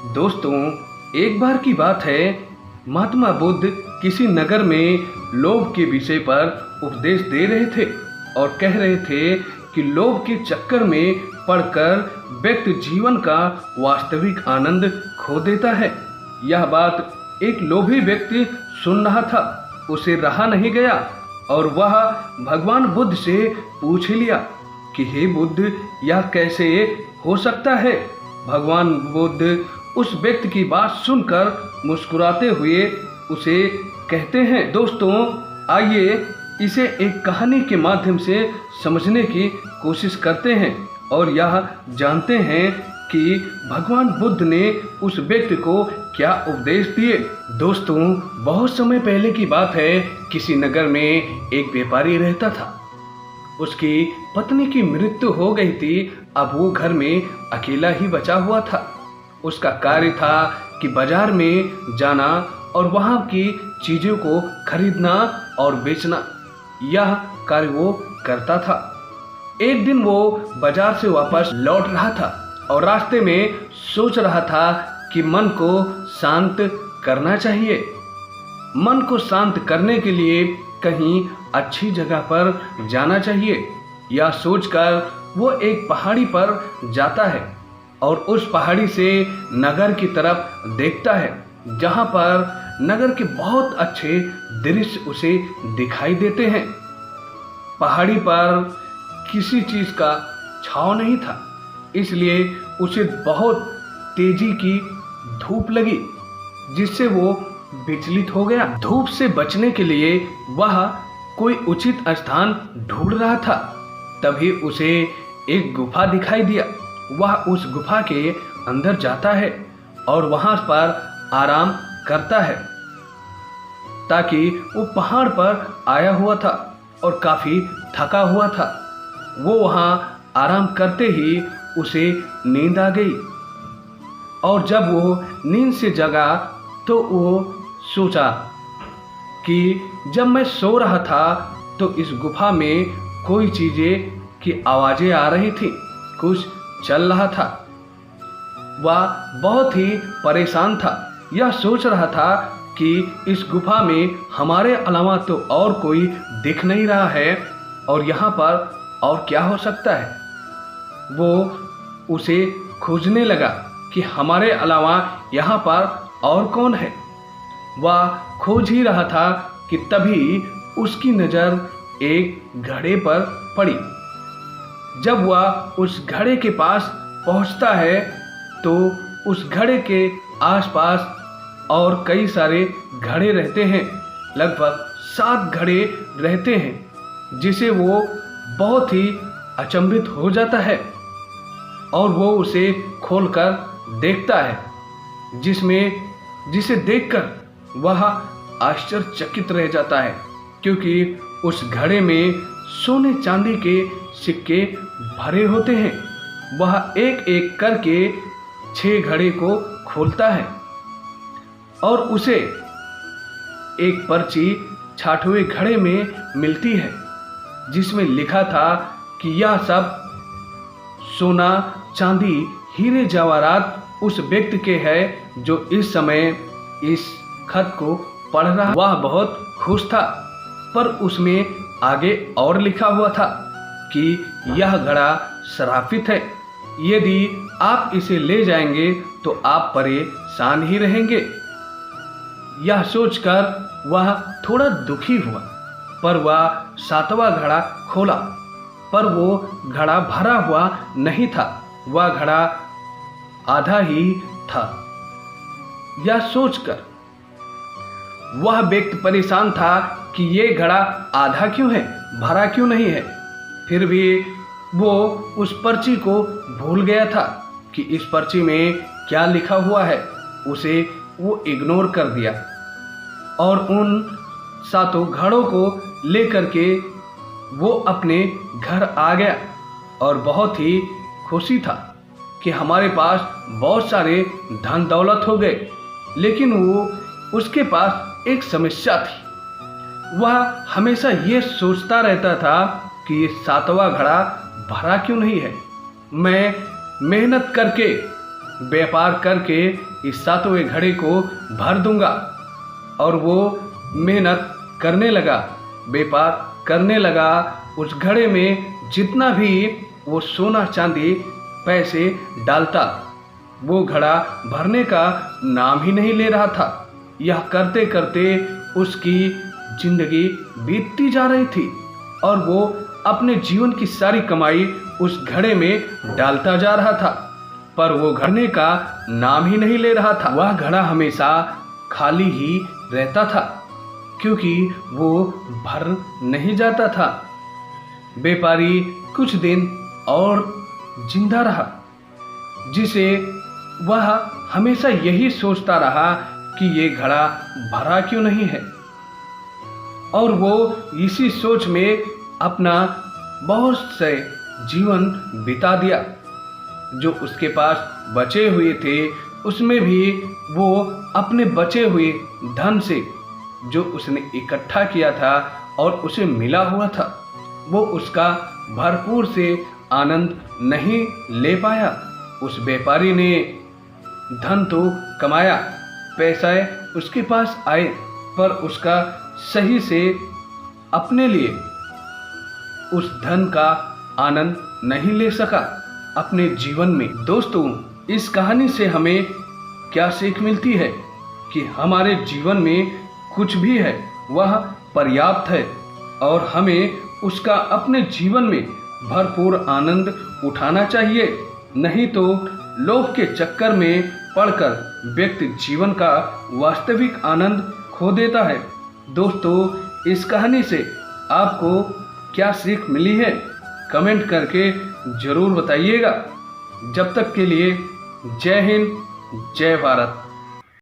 दोस्तों, एक बार की बात है, महात्मा बुद्ध किसी नगर में लोभ के विषय पर उपदेश दे रहे थे और कह रहे थे कि लोभ के चक्कर में पड़कर व्यक्ति जीवन का वास्तविक आनंद खो देता है। यह बात एक लोभी व्यक्ति सुन रहा था। उसे रहा नहीं गया और वह भगवान बुद्ध से पूछ लिया कि हे बुद्ध, यह कैसे हो सकता है। भगवान बुद्ध उस व्यक्ति की बात सुनकर मुस्कुराते हुए उसे कहते हैं। दोस्तों, आइए इसे एक कहानी के माध्यम से समझने की कोशिश करते हैं और यह जानते हैं कि भगवान बुद्ध ने उस व्यक्ति को क्या उपदेश दिए। दोस्तों, बहुत समय पहले की बात है, किसी नगर में एक व्यापारी रहता था। उसकी पत्नी की मृत्यु हो गई थी। अब वो घर में अकेला ही बचा हुआ था। उसका कार्य था कि बाजार में जाना और वहाँ की चीज़ों को खरीदना और बेचना। यह कार्य वो करता था। एक दिन वो बाजार से वापस लौट रहा था और रास्ते में सोच रहा था कि मन को शांत करना चाहिए। मन को शांत करने के लिए कहीं अच्छी जगह पर जाना चाहिए। यह सोचकर वो एक पहाड़ी पर जाता है और उस पहाड़ी से नगर की तरफ देखता है, जहाँ पर नगर के बहुत अच्छे दृश्य उसे दिखाई देते हैं। पहाड़ी पर किसी चीज़ का छांव नहीं था, इसलिए उसे बहुत तेजी की धूप लगी, जिससे वो विचलित हो गया। धूप से बचने के लिए वह कोई उचित स्थान ढूंढ रहा था। तभी उसे एक गुफा दिखाई दिया। वह उस गुफा के अंदर जाता है और वहां पर आराम करता है, ताकि वो पहाड़ पर आया हुआ था और काफ़ी थका हुआ था। वो वहां आराम करते ही उसे नींद आ गई और जब वो नींद से जगा तो वो सोचा कि जब मैं सो रहा था तो इस गुफा में कोई चीज़ें की आवाज़ें आ रही थी, कुछ चल रहा था। वह बहुत ही परेशान था। यह सोच रहा था कि इस गुफा में हमारे अलावा तो और कोई दिख नहीं रहा है और यहाँ पर और क्या हो सकता है। वो उसे खोजने लगा कि हमारे अलावा यहाँ पर और कौन है। वह खोज ही रहा था कि तभी उसकी नज़र एक घड़े पर पड़ी। जब वह उस घड़े के पास पहुंचता है तो उस घड़े के आसपास और कई सारे घड़े रहते हैं। लगभग 7 घड़े रहते हैं, जिसे वो बहुत ही अचंभित हो जाता है और वो उसे खोलकर देखता है, जिसे देखकर वह आश्चर्यचकित रह जाता है, क्योंकि उस घड़े में सोने चांदी के सिक्के भरे होते हैं। वह एक एक करके 6 घड़े को खोलता है और उसे एक पर्ची 6वें घड़े में मिलती है, जिसमें लिखा था कि यह सब सोना चांदी हीरे जवाहरात उस व्यक्ति के है जो इस समय इस खत को पढ़ रहा। वह बहुत खुश था, पर उसमें आगे और लिखा हुआ था कि यह घड़ा श्रापित है। यदि आप इसे ले जाएंगे तो आप परेशान ही रहेंगे। यह सोचकर वह थोड़ा दुखी हुआ, पर वह 7वां घड़ा खोला, पर वो घड़ा भरा हुआ नहीं था। वह घड़ा आधा ही था। यह सोचकर वह व्यक्ति परेशान था कि ये घड़ा आधा क्यों है, भरा क्यों नहीं है। फिर भी वो उस पर्ची को भूल गया था कि इस पर्ची में क्या लिखा हुआ है। उसे वो इग्नोर कर दिया और उन 7 घड़ों को लेकर के वो अपने घर आ गया और बहुत ही खुशी था कि हमारे पास बहुत सारे धन दौलत हो गए। लेकिन वो उसके पास एक समस्या थी। वह हमेशा ये सोचता रहता था कि ये 7वां घड़ा भरा क्यों नहीं है। मैं मेहनत करके व्यापार करके इस 7वें घड़े को भर दूंगा। और वो मेहनत करने लगा, व्यापार करने लगा। उस घड़े में जितना भी वो सोना चांदी पैसे डालता, वो घड़ा भरने का नाम ही नहीं ले रहा था। यह करते करते उसकी जिंदगी बीतती जा रही थी और वो अपने जीवन की सारी कमाई उस घड़े में डालता जा रहा था, पर वो घड़ने का नाम ही नहीं ले रहा था। वह घड़ा हमेशा खाली ही रहता था क्योंकि वो भर नहीं जाता था। व्यापारी कुछ दिन और जिंदा रहा, जिसे वह हमेशा यही सोचता रहा कि ये घड़ा भरा क्यों नहीं है। और वो इसी सोच में अपना बहुत से जीवन बिता दिया। जो उसके पास बचे हुए थे उसमें भी वो अपने बचे हुए धन से, जो उसने इकट्ठा किया था और उसे मिला हुआ था, वो उसका भरपूर से आनंद नहीं ले पाया। उस व्यापारी ने धन तो कमाया, पैसा उसके पास आए, पर उसका सही से अपने लिए उस धन का आनंद नहीं ले सका अपने जीवन में। दोस्तों, इस कहानी से हमें क्या सीख मिलती है कि हमारे जीवन में कुछ भी है वह पर्याप्त है और हमें उसका अपने जीवन में भरपूर आनंद उठाना चाहिए। नहीं तो लोभ के चक्कर में पड़कर व्यक्ति जीवन का वास्तविक आनंद खो देता है। दोस्तों, इस कहानी से आपको क्या सीख मिली है कमेंट करके ज़रूर बताइएगा। जब तक के लिए जय हिंद, जय भारत।